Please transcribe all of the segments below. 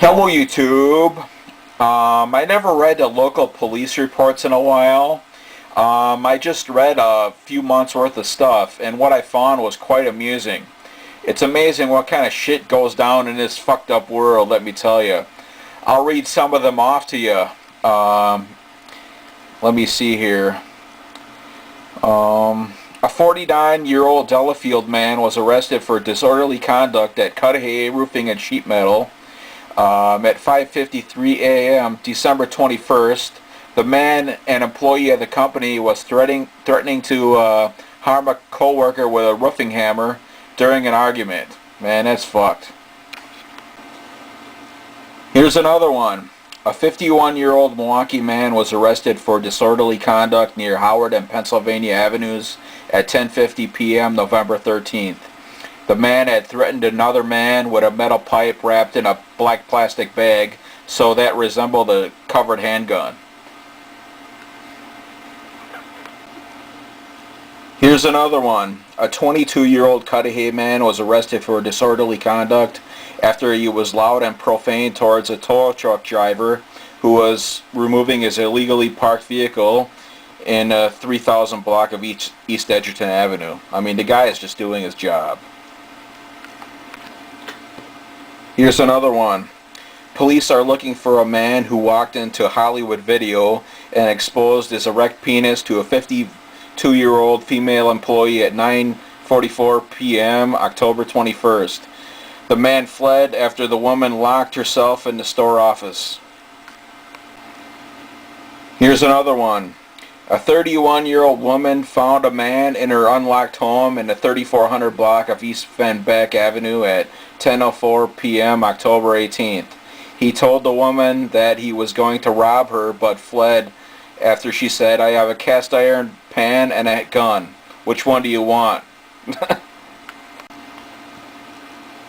Hello YouTube. I never read the local police reports in a while. I just read a few months worth of stuff, and what I found was quite amusing. It's amazing what kind of shit goes down in this fucked up world, let me tell you. I'll read some of them off to you. Let me see here. A 49-year-old Delafield man was arrested for disorderly conduct at Cudahy Roofing and Sheet Metal. At 5:53 a.m. December 21st, the man, an employee of the company, was threatening to harm a co-worker with a roofing hammer during an argument. Man, that's fucked. Here's another one. A 51-year-old Milwaukee man was arrested for disorderly conduct near Howard and Pennsylvania Avenues at 10:50 p.m. November 13th. The man had threatened another man with a metal pipe wrapped in a black plastic bag, so that resembled a covered handgun. Here's another one. A 22-year-old Cudahy man was arrested for disorderly conduct after he was loud and profane towards a tow truck driver who was removing his illegally parked vehicle in a 3000 block of East Edgerton Avenue. I mean, the guy is just doing his job. Here's another one. Police are looking for a man who walked into Hollywood Video and exposed his erect penis to a 52-year-old female employee at 9:44 p.m. October 21st. The man fled after the woman locked herself in the store office. Here's another one. A 31-year-old woman found a man in her unlocked home in the 3400 block of East Van Beck Avenue at 10:04 p.m. October 18th. He told the woman that he was going to rob her but fled after she said, "I have a cast iron pan and a gun. Which one do you want?"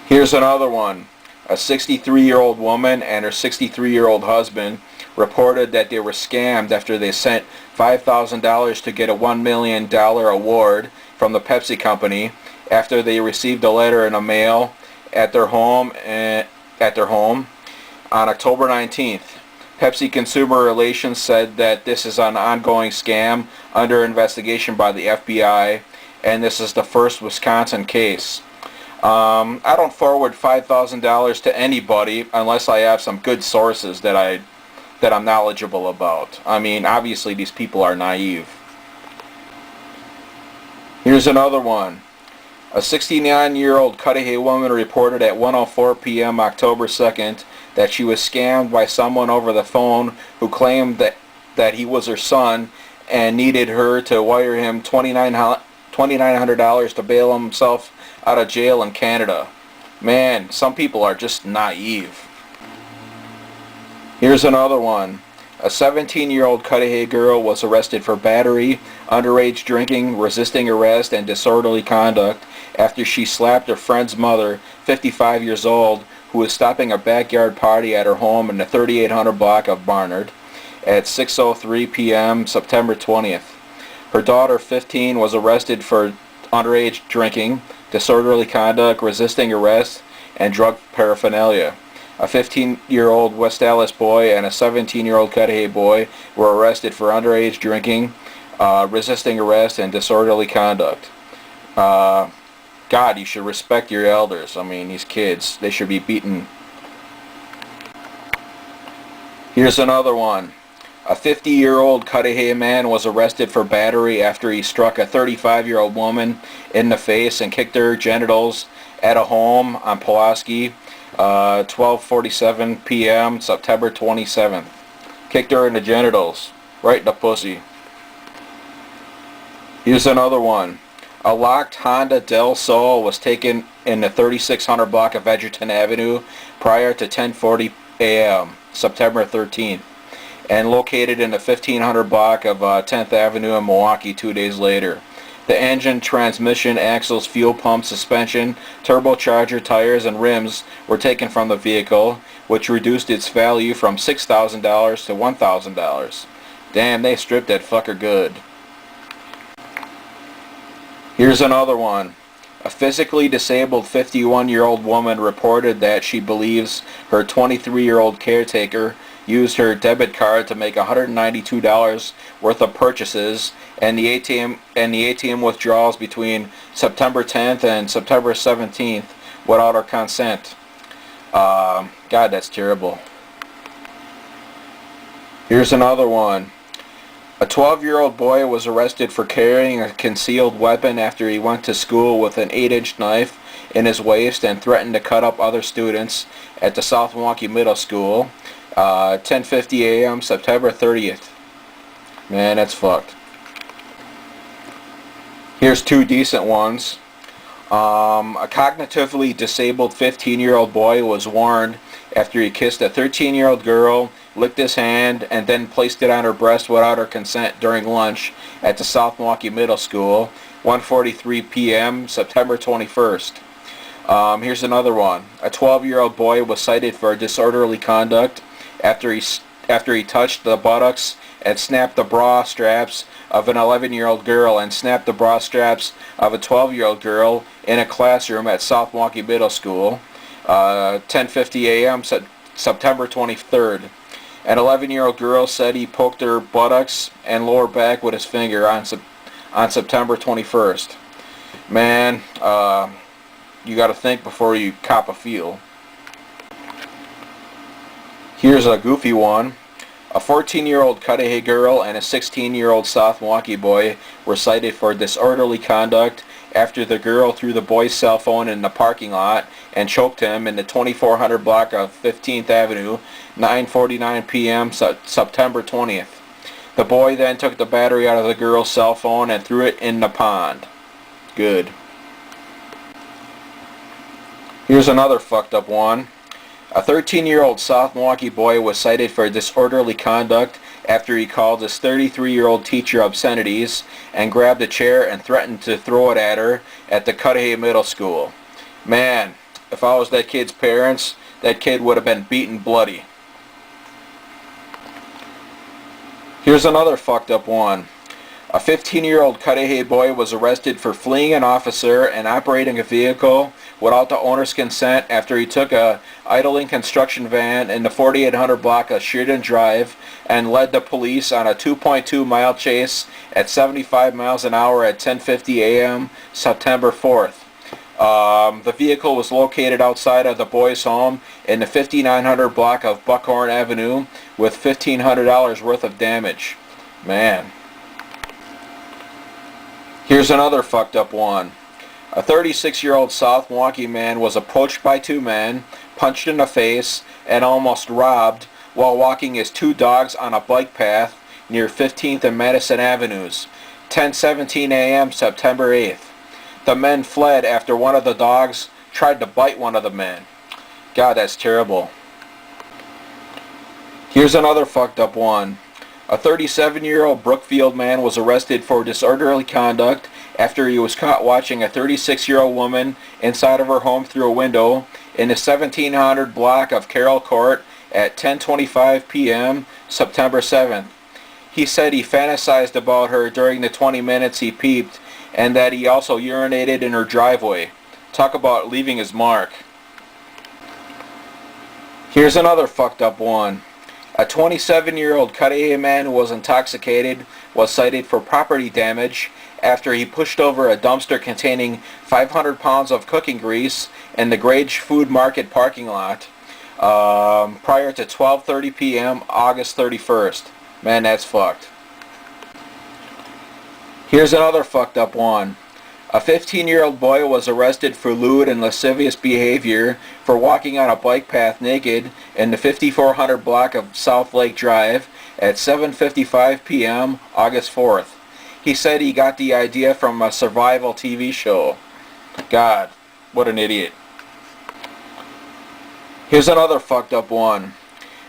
Here's another one. A 63-year-old woman and her 63-year-old husband reported that they were scammed after they sent $5,000 to get a $1 million award from the Pepsi company after they received a letter in the mail at their home on October 19th. Pepsi Consumer Relations said that this is an ongoing scam under investigation by the FBI, and this is the first Wisconsin case. I don't forward $5,000 to anybody unless I have some good sources that I'm knowledgeable about. I mean, obviously these people are naive. Here's another one. A 69-year-old Cudahy woman reported at 1:04 p.m. October 2nd that she was scammed by someone over the phone who claimed that he was her son and needed her to wire him $2,900 to bail himself out of jail in Canada. Man, some people are just naive. Here's another one. A 17-year-old Cudahy girl was arrested for battery, underage drinking, resisting arrest, and disorderly conduct after she slapped her friend's mother, 55 years old, who was stopping a backyard party at her home in the 3800 block of Barnard at 6:03 p.m. September 20th. Her daughter, 15, was arrested for underage drinking, disorderly conduct, resisting arrest, and drug paraphernalia. A 15-year-old West Allis boy and a 17-year-old Cudahy boy were arrested for underage drinking, resisting arrest, and disorderly conduct. God, you should respect your elders. I mean, these kids, they should be beaten. Here's another one. A 50-year-old Cudahy man was arrested for battery after he struck a 35-year-old woman in the face and kicked her genitals at a home on Pulaski, 12:47 p.m. September 27th. Kicked her in the genitals, right in the pussy. Here's another one. A locked Honda Del Sol was taken in the 3600 block of Edgerton Avenue prior to 10:40 a.m. September 13th. And located in the 1500 block of 10th Avenue in Milwaukee 2 days later. The engine, transmission, axles, fuel pump, suspension, turbocharger, tires, and rims were taken from the vehicle, which reduced its value from $6,000 to $1,000. Damn, they stripped that fucker good. Here's another one. A physically disabled 51-year-old woman reported that she believes her 23-year-old caretaker used her debit card to make $192 worth of purchases and the ATM withdrawals between September 10th and September 17th without her consent. God, that's terrible. Here's another one. A 12-year-old boy was arrested for carrying a concealed weapon after he went to school with an 8-inch knife in his waist and threatened to cut up other students at the South Milwaukee Middle School. 10:50 a.m. September 30th. Man, that's fucked. Here's two decent ones. A cognitively disabled 15-year-old boy was warned after he kissed a 13-year-old girl, licked his hand, and then placed it on her breast without her consent during lunch at the South Milwaukee Middle School, 1:43 p.m., September 21st. Here's another one. A 12-year-old boy was cited for disorderly conduct after he touched the buttocks and snapped the bra straps of an 11-year-old girl and snapped the bra straps of a 12-year-old girl in a classroom at South Milwaukee Middle School, 10:50 a.m., September 23rd. An 11-year-old girl said he poked her buttocks and lower back with his finger on September 21st. Man, you got to think before you cop a feel. Here's a goofy one. A 14-year-old Cudahy girl and a 16-year-old South Milwaukee boy were cited for disorderly conduct after the girl threw the boy's cell phone in the parking lot and choked him in the 2400 block of 15th Avenue, 9:49 p.m. September 20th. The boy then took the battery out of the girl's cell phone and threw it in the pond. Good. Here's another fucked up one. A 13-year-old South Milwaukee boy was cited for disorderly conduct after he called his 33-year-old teacher obscenities and grabbed a chair and threatened to throw it at her at the Cudahy Middle School. Man, if I was that kid's parents, that kid would have been beaten bloody. Here's another fucked up one. A 15-year-old Cudahy boy was arrested for fleeing an officer and operating a vehicle without the owner's consent after he took a idling construction van in the 4800 block of Sheridan Drive and led the police on a 2.2-mile chase at 75 miles an hour at 10:50 a.m. September 4th. The vehicle was located outside of the boy's home in the 5900 block of Buckhorn Avenue with $1,500 worth of damage. Man. Here's another fucked up one. A 36-year-old South Milwaukee man was approached by two men, punched in the face, and almost robbed while walking his two dogs on a bike path near 15th and Madison Avenues, 10:17 a.m. September 8th. The men fled after one of the dogs tried to bite one of the men. God, that's terrible. Here's another fucked up one. A 37-year-old Brookfield man was arrested for disorderly conduct after he was caught watching a 36-year-old woman inside of her home through a window in the 1700 block of Carroll Court at 10:25 p.m. September 7th. He said he fantasized about her during the 20 minutes he peeped and that he also urinated in her driveway. Talk about leaving his mark. Here's another fucked up one. A 27-year-old Cudahy man who was intoxicated was cited for property damage after he pushed over a dumpster containing 500 pounds of cooking grease in the Grage Food Market parking lot prior to 12:30 p.m. August 31st. Man, that's fucked. Here's another fucked up one. A 15-year-old boy was arrested for lewd and lascivious behavior for walking on a bike path naked in the 5400 block of South Lake Drive at 7:55 p.m. August 4th. He said he got the idea from a survival TV show. God, what an idiot. Here's another fucked up one.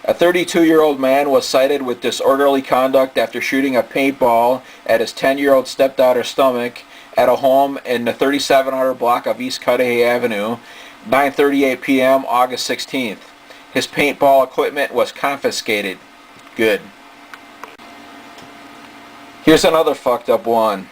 A 32-year-old man was cited with disorderly conduct after shooting a paintball at his 10-year-old stepdaughter's stomach at a home in the 3700 block of East Cudahy Avenue, 9:38 p.m. August 16th. His paintball equipment was confiscated. Good. Here's another fucked up one.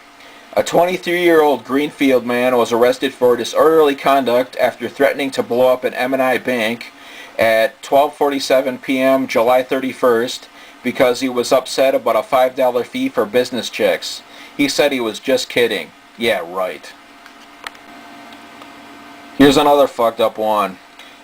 A 23-year-old Greenfield man was arrested for disorderly conduct after threatening to blow up an M&I bank at 12:47 p.m. July 31st because he was upset about a $5 fee for business checks. He said he was just kidding. Yeah, right. Here's another fucked up one.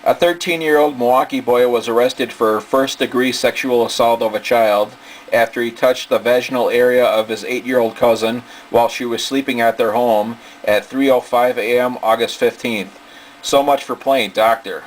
A 13-year-old Milwaukee boy was arrested for first-degree sexual assault of a child after he touched the vaginal area of his 8-year-old cousin while she was sleeping at their home at 3:05 a.m. August 15th. So much for playing doctor.